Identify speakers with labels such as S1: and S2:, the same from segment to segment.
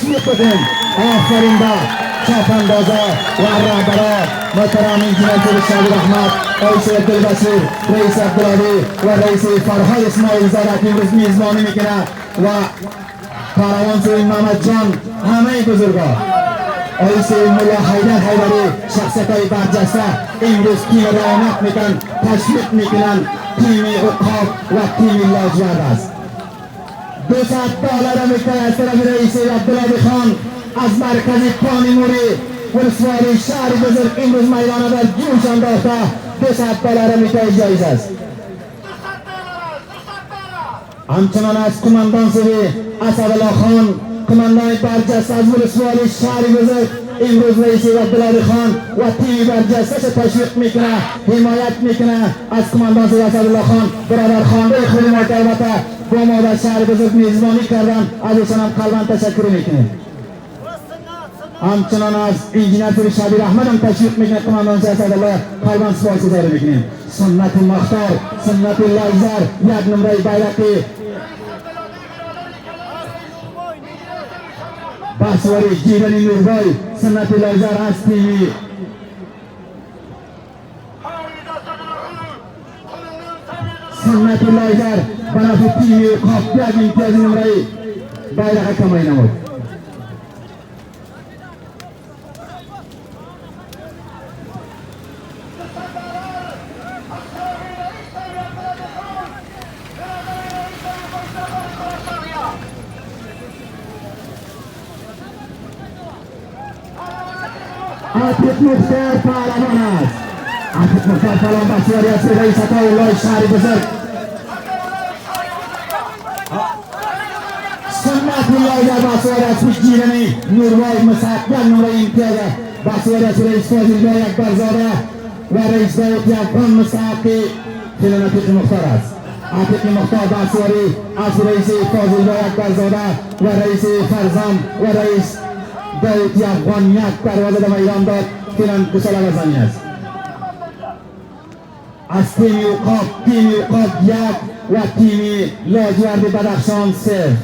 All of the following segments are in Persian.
S1: تشویق کنیم. آفرین به چاپاندازا و رهبرا محترم انجینر شبیر احمد، رئیس عبدالبصیر، رئیس عبدالعلی و رئیس فرهاد اسماعیل زاده که امروز میزبانی میکنه و کاروانسرای محمد جان، همه بزرگا رئیس مولا حیدر حیدری، شخصیت‌های برجسته امروز تیم رونق میکنن، تشویق میکنن تیم عقاب و تیم لاجورد است. $200 میکنه از طرف رئیس عبدالعلی خان از مرکز پانیموری ولسوالی شهر بزرگ امروز میدان در جوش انداخته. $200 میکنه جایزه است. همچنان از کماندان سوی اسدالله خان، کماندان برجسته از ولسوالی شهر بزرگ امروز رئیس عبدالعلی خان و تیم برجسته تشویق میکنه، حمایت میکنه از کماندان سوی اسدالله خان. برادر خانده خود ما که البته با ما در شهر بزرگ میزبانی کردن، از ایشان هم قلبا تشکر میکنیم. همچنان از انجینر شبیر احمد هم تشویق میکنه، کماندان سوی اسدالله قلبا سپاسگزاری میکنیم. سنت مختار، سنت لایزر، یک نمره بیرقی بسواری جیرانی نوربای، سنت لایزر از تیمی سنت لایزر بنفع تیمی خواب یک امتیاز نمره بیرق کمایی نمود. عاطف مختار پهلوان است. عاطف مختار پهلوان بسیاری است رئیس عطاالله شهر بزرگ. سنت لایزر بسیاری است پیش جیرانی نوروای مسعد نمره امتیاز بسیاری است رئیس فاضلگاه اکبرزاده و رئیس داوود افغان مسعد فعلا عاطف مختار است. عاطف مختار بسیاری از رئیس فاضلگاه اکبرزاده و رئیس فرزام و رئیس داوود افغان یک پرواز در میدان داد. فعلا کسال وزنی است. از تیم عقاب یک و تیم لاجورد بدخشان 0.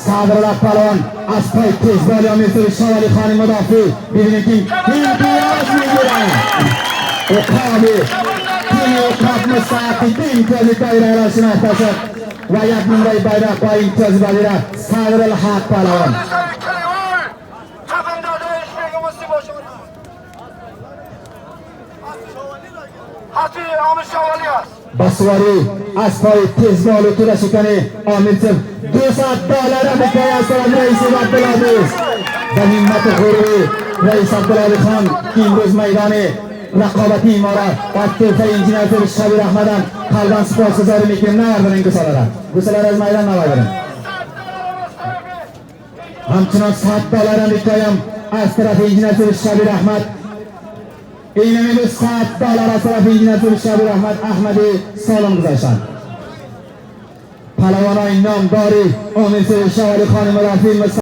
S1: صدرالله پهلوان از پای تیزبالی امیر شاولی خان مدافع، ببینید که امتیاز میگیرن. تیم عقاب مستحقی به امتیازی دایره را شناخته شد و یک نمره بیرق با امتیازی بگیره صدرالله پهلوان. بسواری از پای تیزبال و توده شکنی آمیر صف $200 میکنه از طرف رئیس عبدالعزیز به همت غروبی رئیس عبدالعلی خان که امروز میدان رقابتی ما را از طرف انجینر شبیر احمد هم قلبا سپاسگزاری میکنیم. نوردن این گساله را از میدان نوردن. همچنان $100 میکنیم از طرف انجینر شبیر احمد. این امروز $100 از طرف انجینر شبیر احمدی سالم گذاشتند. پهلوانای نامداری امیر شاولی خان مدافع